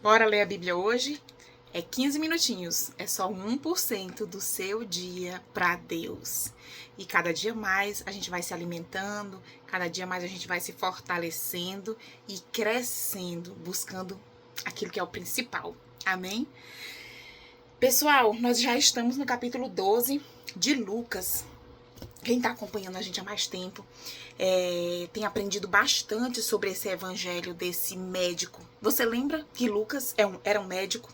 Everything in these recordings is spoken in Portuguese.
Bora ler a Bíblia hoje? É 15 minutinhos, é só 1% do seu dia para Deus. E cada dia mais a gente vai se alimentando, cada dia mais a gente vai se fortalecendo e crescendo, buscando aquilo que é o principal. Amém? Pessoal, nós já estamos no capítulo 12 de Lucas. Quem está acompanhando a gente há mais tempo tem aprendido bastante sobre esse evangelho desse médico. Você lembra que Lucas era um médico?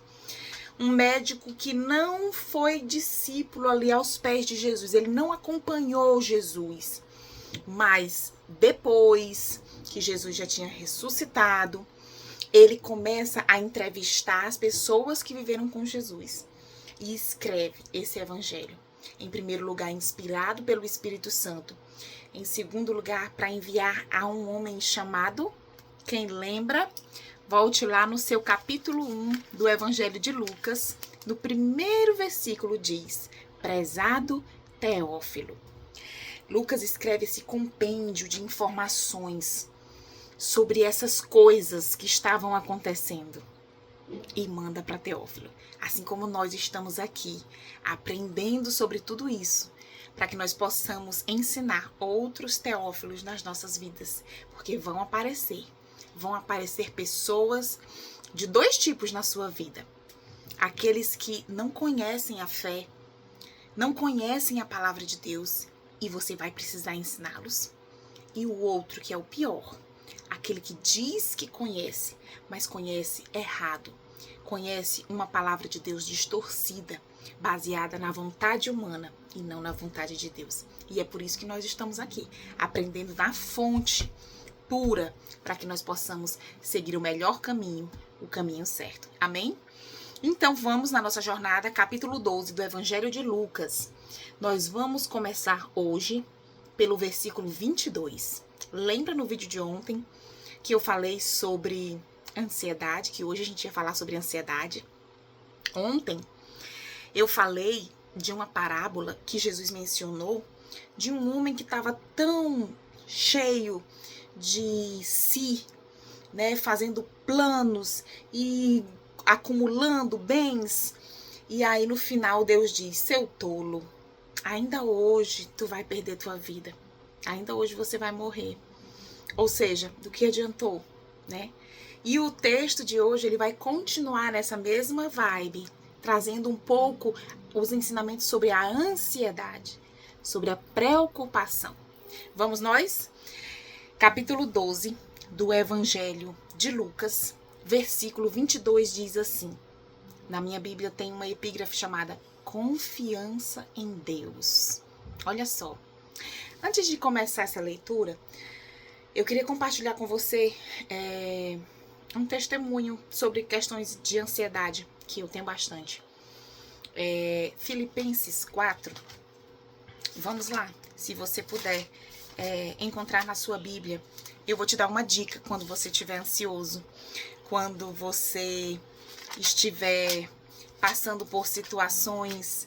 Um médico que não foi discípulo ali aos pés de Jesus. Ele não acompanhou Jesus. Mas depois que Jesus já tinha ressuscitado, ele começa a entrevistar as pessoas que viveram com Jesus. E escreve esse evangelho. Em primeiro lugar, inspirado pelo Espírito Santo. Em segundo lugar, para enviar a um homem chamado, quem lembra, volte lá no seu capítulo 1 do Evangelho de Lucas. No primeiro versículo diz, prezado Teófilo. Lucas escreve esse compêndio de informações sobre essas coisas que estavam acontecendo e manda para Teófilo. Assim como nós estamos aqui aprendendo sobre tudo isso, para que nós possamos ensinar outros Teófilos nas nossas vidas, porque vão aparecer pessoas de dois tipos na sua vida. Aqueles que não conhecem a fé, não conhecem a palavra de Deus e você vai precisar ensiná-los. E o outro, que é o pior, aquele que diz que conhece, mas conhece errado. Conhece uma palavra de Deus distorcida, baseada na vontade humana e não na vontade de Deus. E é por isso que nós estamos aqui, aprendendo na fonte pura, para que nós possamos seguir o melhor caminho, o caminho certo. Amém? Então vamos na nossa jornada, capítulo 12 do Evangelho de Lucas. Nós vamos começar hoje pelo versículo 22. Lembra no vídeo de ontem que eu falei sobre ansiedade, que hoje a gente ia falar sobre ansiedade? Ontem eu falei de uma parábola que Jesus mencionou de um homem que estava tão cheio de si, né, fazendo planos e acumulando bens. E aí no final Deus diz, seu tolo, ainda hoje tu vai perder tua vida. Ainda hoje você vai morrer. Ou seja, do que adiantou, né? E o texto de hoje, ele vai continuar nessa mesma vibe, trazendo um pouco os ensinamentos sobre a ansiedade, sobre a preocupação. Vamos nós? Capítulo 12 do Evangelho de Lucas, versículo 22 diz assim. Na minha Bíblia tem uma epígrafe chamada Confiança em Deus. Olha só. Antes de começar essa leitura, eu queria compartilhar com você um testemunho sobre questões de ansiedade, que eu tenho bastante. Filipenses 4. Vamos lá, se você puder encontrar na sua Bíblia. Eu vou te dar uma dica quando você estiver ansioso, quando você estiver passando por situações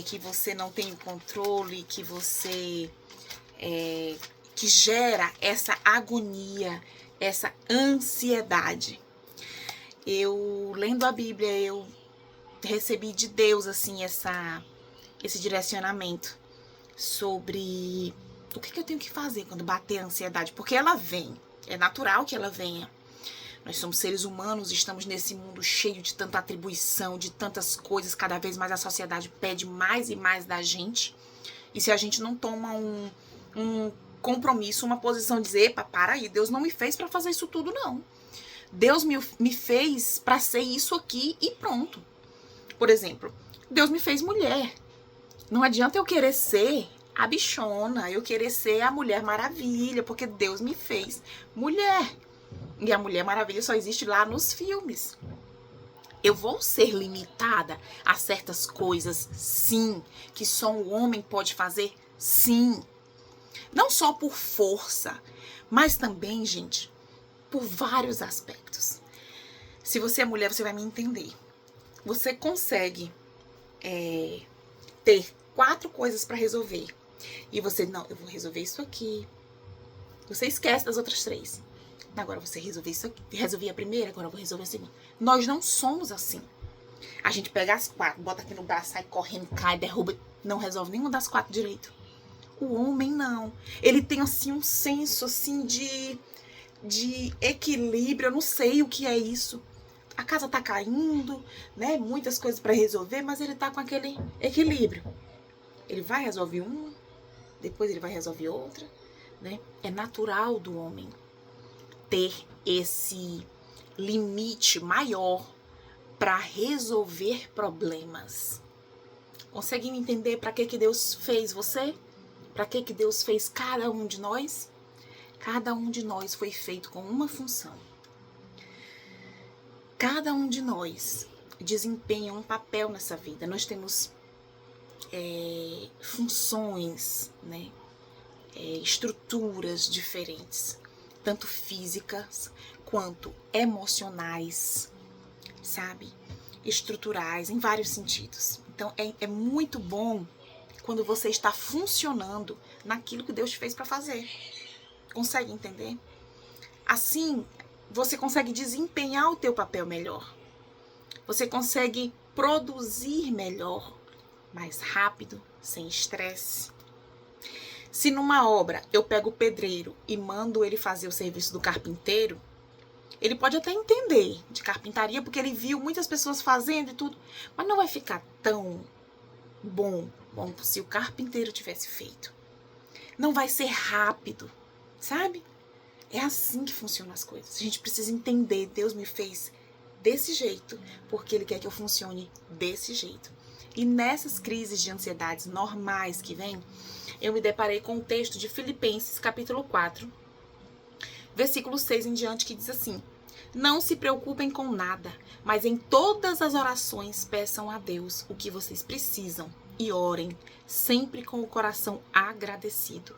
que você não tem o controle, que você que gera essa agonia, essa ansiedade. Eu, lendo a Bíblia, eu recebi de Deus, assim, esse direcionamento sobre o que eu tenho que fazer quando bater a ansiedade, porque ela vem, é natural que ela venha. Nós somos seres humanos, estamos nesse mundo cheio de tanta atribuição, de tantas coisas, cada vez mais a sociedade pede mais e mais da gente. E se a gente não toma um compromisso, uma posição de dizer, epa, para aí, Deus não me fez para fazer isso tudo, não. Deus me fez para ser isso aqui e pronto. Por exemplo, Deus me fez mulher. Não adianta eu querer ser a bichona, eu querer ser a Mulher Maravilha, porque Deus me fez mulher. E a Mulher Maravilha só existe lá nos filmes. Eu vou ser limitada a certas coisas, sim, que só um homem pode fazer, sim. Não só por força, mas também, gente, por vários aspectos. Se você é mulher, você vai me entender. Você consegue ter 4 coisas para resolver. E você, não, eu vou resolver isso aqui. Você esquece das outras 3. Agora você resolver isso aqui. Resolvi a primeira, agora eu vou resolver a segunda. Nós não somos assim. A gente pega as 4, bota aqui no braço, sai correndo, cai, derruba, não resolve nenhuma das 4 direito. O homem não. Ele tem assim um senso assim de equilíbrio, eu não sei o que é isso. A casa tá caindo, né? Muitas coisas para resolver, mas ele tá com aquele equilíbrio. Ele vai resolver uma, depois ele vai resolver outra, né? É natural do homem ter esse limite maior para resolver problemas. Consegue entender para que Deus fez você? Para que Deus fez cada um de nós? Cada um de nós foi feito com uma função. Cada um de nós desempenha um papel nessa vida. Nós temos funções, né? Estruturas diferentes, tanto físicas quanto emocionais, sabe? Estruturais, em vários sentidos. Então, é muito bom quando você está funcionando naquilo que Deus te fez para fazer. Consegue entender? Assim, você consegue desempenhar o teu papel melhor. Você consegue produzir melhor, mais rápido, sem estresse. Se numa obra eu pego o pedreiro e mando ele fazer o serviço do carpinteiro, ele pode até entender de carpintaria, porque ele viu muitas pessoas fazendo e tudo, mas não vai ficar tão bom como se o carpinteiro tivesse feito. Não vai ser rápido, sabe? É assim que funcionam as coisas. A gente precisa entender, Deus me fez desse jeito, porque Ele quer que eu funcione desse jeito. E nessas crises de ansiedades normais que vêm, eu me deparei com o texto de Filipenses, capítulo 4, versículo 6 em diante, que diz assim: não se preocupem com nada, mas em todas as orações peçam a Deus o que vocês precisam e orem, sempre com o coração agradecido.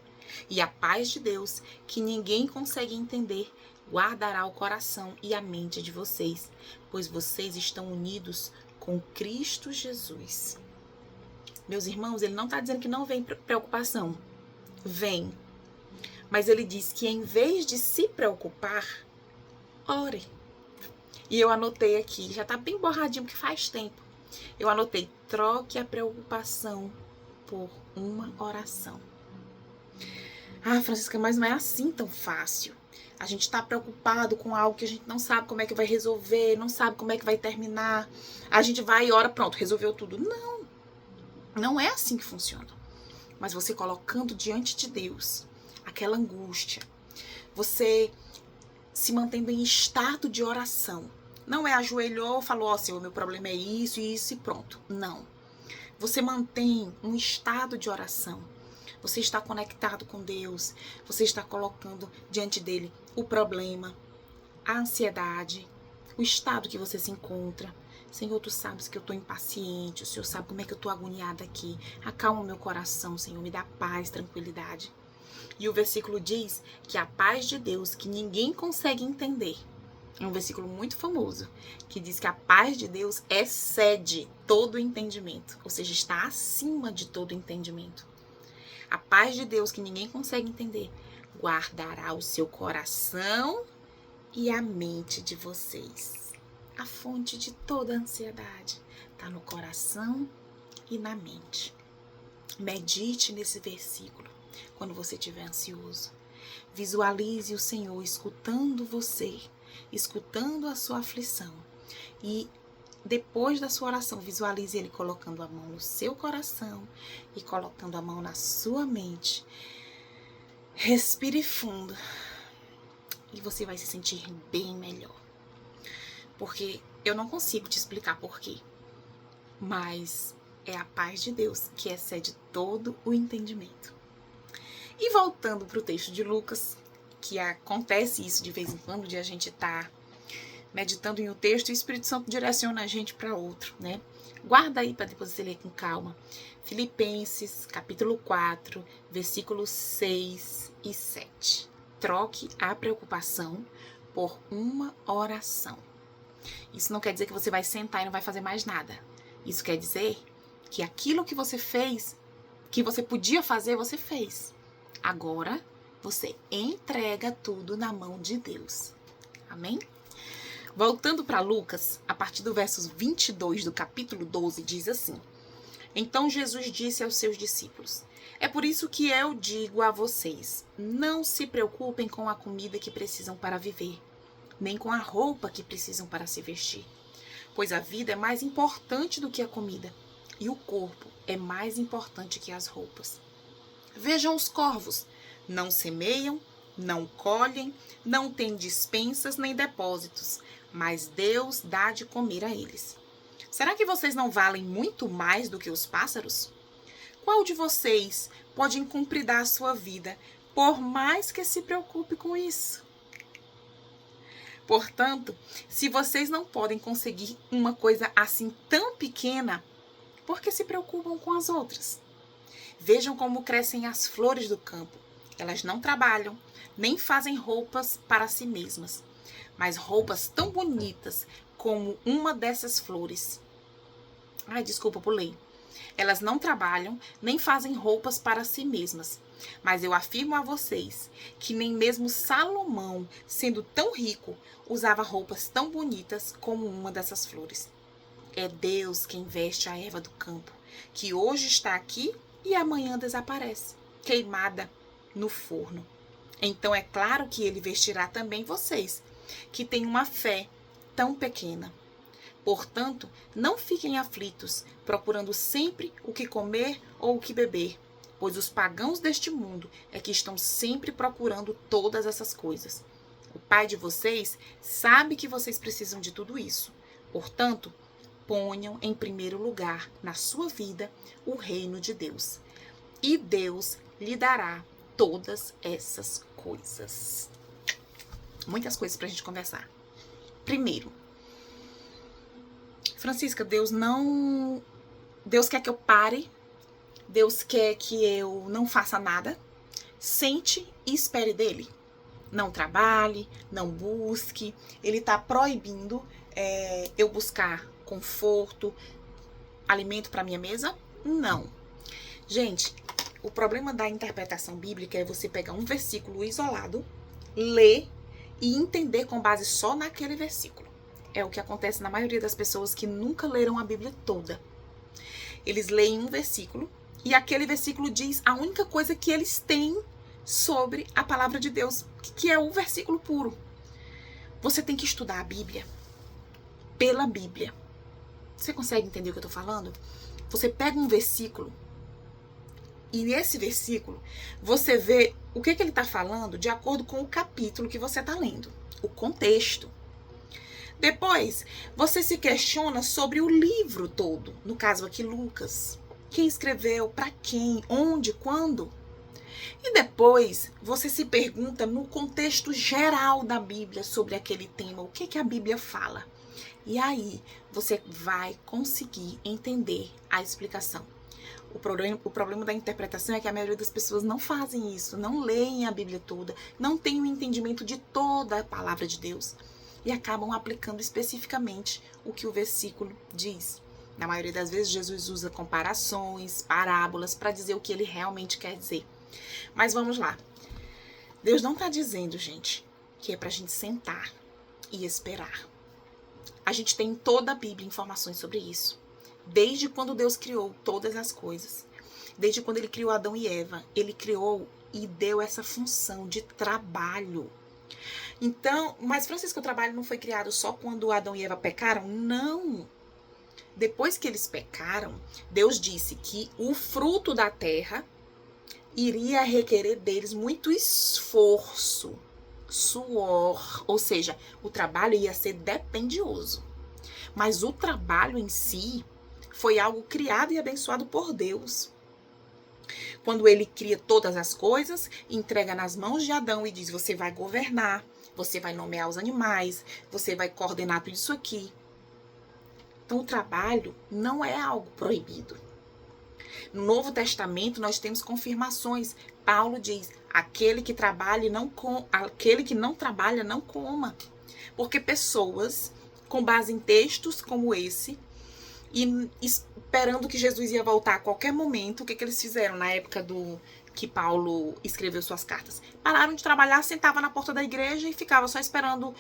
E a paz de Deus, que ninguém consegue entender, guardará o coração e a mente de vocês, pois vocês estão unidos com Cristo Jesus. Meus irmãos, ele não está dizendo que não vem preocupação. Vem. Mas ele diz que em vez de se preocupar, ore. E eu anotei aqui, já está bem borradinho, porque faz tempo. Eu anotei: troque a preocupação por uma oração. Ah, Francisca, mas não é assim tão fácil. A gente está preocupado com algo que a gente não sabe como é que vai resolver, não sabe como é que vai terminar. A gente vai e ora, pronto, resolveu tudo. Não, não é assim que funciona. Mas você colocando diante de Deus aquela angústia, você se mantendo em estado de oração. Não é ajoelhou, falou, ó, Senhor, meu problema é isso e pronto. Não. Você mantém um estado de oração. Você está conectado com Deus. Você está colocando diante dele o problema, a ansiedade, o estado que você se encontra. Senhor, tu sabes que eu estou impaciente. O Senhor sabe como é que eu estou agoniada aqui. Acalma o meu coração, Senhor. Me dá paz, tranquilidade. E o versículo diz que a paz de Deus, que ninguém consegue entender, é um versículo muito famoso, que diz que a paz de Deus excede todo o entendimento, ou seja, está acima de todo o entendimento. A paz de Deus, que ninguém consegue entender, guardará o seu coração e a mente de vocês. A fonte de toda a ansiedade está no coração e na mente. Medite nesse versículo quando você estiver ansioso. Visualize o Senhor escutando você, escutando a sua aflição. E depois da sua oração, visualize Ele colocando a mão no seu coração e colocando a mão na sua mente. Respire fundo e você vai se sentir bem melhor. Porque eu não consigo te explicar por quê, mas é a paz de Deus que excede todo o entendimento. E voltando para o texto de Lucas, que acontece isso de vez em quando, de a gente estar meditando em um texto e o Espírito Santo direciona a gente para outro, né? Guarda aí para depois você ler com calma. Filipenses, capítulo 4, versículos 6 e 7. Troque a preocupação por uma oração. Isso não quer dizer que você vai sentar e não vai fazer mais nada. Isso quer dizer que aquilo que você fez, que você podia fazer, você fez. Agora, Você entrega tudo na mão de Deus. Amém? Voltando para Lucas, a partir do versos 22 do capítulo 12, diz assim: Então Jesus disse aos seus discípulos: É por isso que eu digo a vocês, não se preocupem com a comida que precisam para viver, nem com a roupa que precisam para se vestir. Pois a vida é mais importante do que a comida, e o corpo é mais importante que as roupas. Vejam os corvos, não semeiam, não colhem, não têm despensas nem depósitos, mas Deus dá de comer a eles. Será que vocês não valem muito mais do que os pássaros? Qual de vocês pode encompridar a sua vida, por mais que se preocupe com isso? Portanto, se vocês não podem conseguir uma coisa assim tão pequena, por que se preocupam com as outras? Vejam como crescem as flores do campo. Elas não trabalham, nem fazem roupas para si mesmas, mas roupas tão bonitas como uma dessas flores. Ai, desculpa, pulei. Elas não trabalham, nem fazem roupas para si mesmas. Mas eu afirmo a vocês que nem mesmo Salomão, sendo tão rico, usava roupas tão bonitas como uma dessas flores. É Deus quem veste a erva do campo, que hoje está aqui e amanhã desaparece, queimada no forno. Então é claro que ele vestirá também vocês, que têm uma fé tão pequena. Portanto, não fiquem aflitos, procurando sempre o que comer ou o que beber, pois os pagãos deste mundo é que estão sempre procurando todas essas coisas. O Pai de vocês sabe que vocês precisam de tudo isso. Portanto, ponham em primeiro lugar na sua vida o reino de Deus, e Deus lhe dará todas essas coisas. Muitas coisas para a gente conversar. Primeiro, Francisca, Deus quer que eu pare, Deus quer que eu não faça nada. Sente e espere dele. Não trabalhe, não busque. Ele está proibindo eu buscar conforto, alimento para minha mesa? Não. Gente, o problema da interpretação bíblica é você pegar um versículo isolado, ler e entender com base só naquele versículo. É o que acontece na maioria das pessoas que nunca leram a Bíblia toda. Eles leem um versículo e aquele versículo diz a única coisa que eles têm sobre a palavra de Deus, que é o versículo puro. Você tem que estudar a Bíblia pela Bíblia. Você consegue entender o que eu tô falando? Você pega um versículo e nesse versículo você vê o que ele tá falando de acordo com o capítulo que você tá lendo, o contexto. Depois, você se questiona sobre o livro todo, no caso aqui Lucas. Quem escreveu, para quem, onde, quando? E depois, você se pergunta no contexto geral da Bíblia sobre aquele tema, o que a Bíblia fala. E aí, você vai conseguir entender a explicação. O problema da interpretação é que a maioria das pessoas não fazem isso, não leem a Bíblia toda, não tem um entendimento de toda a palavra de Deus e acabam aplicando especificamente o que o versículo diz. Na maioria das vezes, Jesus usa comparações, parábolas para dizer o que ele realmente quer dizer. Mas vamos lá. Deus não está dizendo, gente, que é para a gente sentar e esperar. A gente tem em toda a Bíblia informações sobre isso. Desde quando Deus criou todas as coisas. Desde quando ele criou Adão e Eva. Ele criou e deu essa função de trabalho. Então, mas Francisco, o trabalho não foi criado só quando Adão e Eva pecaram? Não. Depois que eles pecaram, Deus disse que o fruto da terra iria requerer deles muito esforço, suor, ou seja, o trabalho ia ser dependioso. Mas o trabalho em si foi algo criado e abençoado por Deus. Quando ele cria todas as coisas, entrega nas mãos de Adão e diz, você vai governar, você vai nomear os animais, você vai coordenar tudo isso aqui. Então o trabalho não é algo proibido. No Novo Testamento nós temos confirmações. Paulo diz, aquele que não trabalha não coma. Porque pessoas, com base em textos como esse, e esperando que Jesus ia voltar a qualquer momento, o que eles fizeram na época que Paulo escreveu suas cartas. Pararam de trabalhar, sentava na porta da igreja e ficava só esperando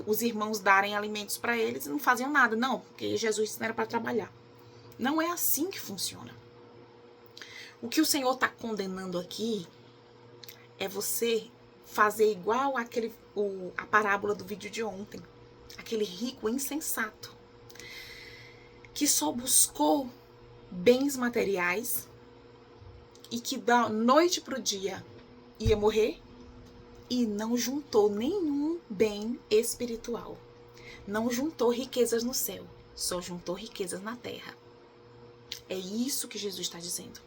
os irmãos darem alimentos para eles e não faziam nada. Não, porque Jesus não era para trabalhar. Não é assim que funciona. O que o Senhor está condenando aqui é você fazer igual a parábola do vídeo de ontem. Aquele rico insensato que só buscou bens materiais e que da noite pro dia ia morrer e não juntou nenhum bem espiritual. Não juntou riquezas no céu, só juntou riquezas na terra. É isso que Jesus está dizendo.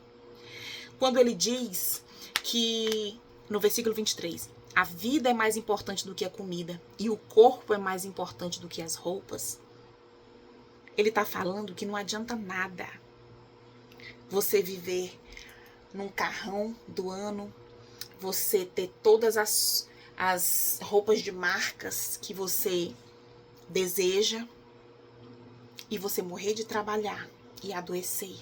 Quando ele diz que, no versículo 23, a vida é mais importante do que a comida e o corpo é mais importante do que as roupas, ele está falando que não adianta nada você viver num carrão do ano, você ter todas as roupas de marcas que você deseja e você morrer de trabalhar e adoecer.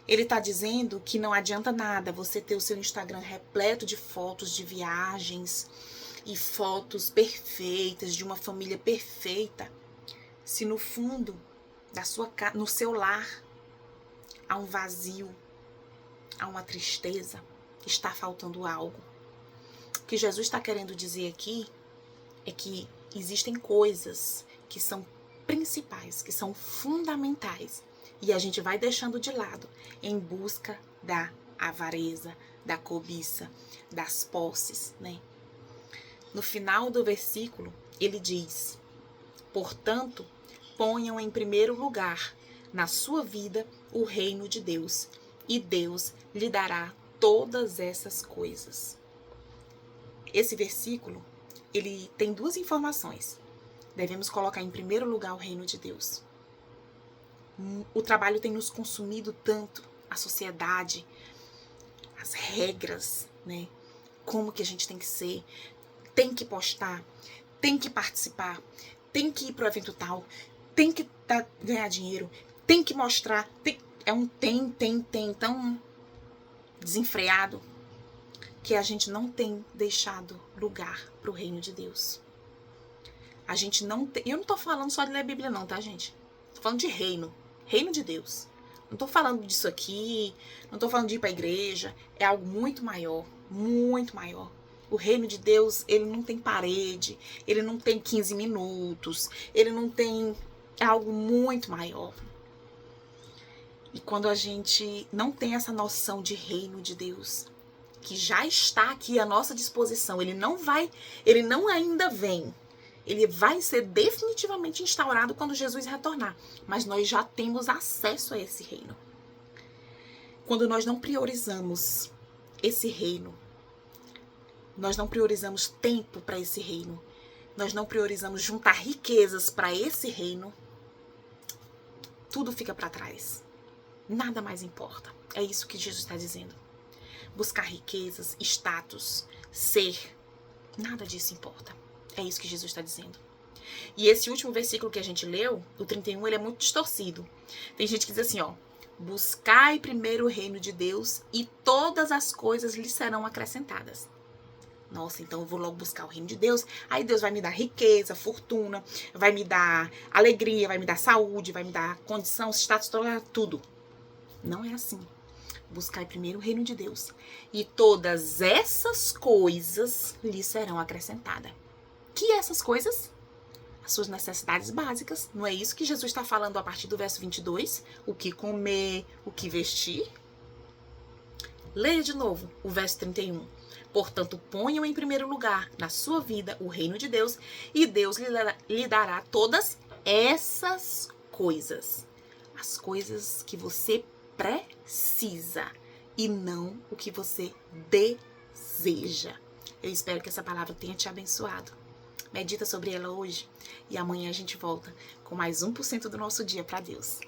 Ele está dizendo que não adianta nada você ter o seu Instagram repleto de fotos de viagens e fotos perfeitas, de uma família perfeita, se no fundo da sua casa, no seu lar, há um vazio, há uma tristeza, está faltando algo. O que Jesus está querendo dizer aqui é que existem coisas que são principais, que são fundamentais, e a gente vai deixando de lado em busca da avareza, da cobiça, das posses, né? No final do versículo, ele diz: portanto, ponham em primeiro lugar na sua vida o reino de Deus, e Deus lhe dará todas essas coisas. Esse versículo, ele tem duas informações. Devemos colocar em primeiro lugar o reino de Deus. O trabalho tem nos consumido tanto, a sociedade, as regras, né? Como que a gente tem que ser, tem que postar, tem que participar, tem que ir pro evento tal, tem que ganhar dinheiro, tem que mostrar, tem tão desenfreado que a gente não tem deixado lugar pro reino de Deus. A gente não tem, eu não tô falando só de ler a Bíblia não, tá, gente? Tô falando de reino de Deus. Não tô falando disso aqui, não tô falando de ir pra igreja, é algo muito maior, muito maior. O reino de Deus, ele não tem parede, ele não tem 15 minutos, ele não tem, é algo muito maior. E quando a gente não tem essa noção de reino de Deus, que já está aqui à nossa disposição, ele não ainda vem, ele vai ser definitivamente instaurado quando Jesus retornar, mas nós já temos acesso a esse reino. Quando nós não priorizamos esse reino, nós não priorizamos tempo para esse reino, nós não priorizamos juntar riquezas para esse reino, tudo fica para trás. Nada mais importa. É isso que Jesus está dizendo. Buscar riquezas, status, ser, nada disso importa. É isso que Jesus está dizendo. E esse último versículo que a gente leu, o 31, ele é muito distorcido. Tem gente que diz assim, ó: buscai primeiro o reino de Deus e todas as coisas lhe serão acrescentadas. Nossa, então eu vou logo buscar o reino de Deus, aí Deus vai me dar riqueza, fortuna, vai me dar alegria, vai me dar saúde, vai me dar condição, status, tudo. Não é assim. Buscai primeiro o reino de Deus e todas essas coisas lhe serão acrescentadas. Que essas coisas? As suas necessidades básicas. Não é isso que Jesus está falando a partir do verso 22? O que comer, o que vestir? Leia de novo o verso 31. Portanto, ponham em primeiro lugar na sua vida o reino de Deus e Deus lhe dará todas essas coisas. As coisas que você precisa e não o que você deseja. Eu espero que essa palavra tenha te abençoado. Medita sobre ela hoje e amanhã a gente volta com mais 1% do nosso dia para Deus.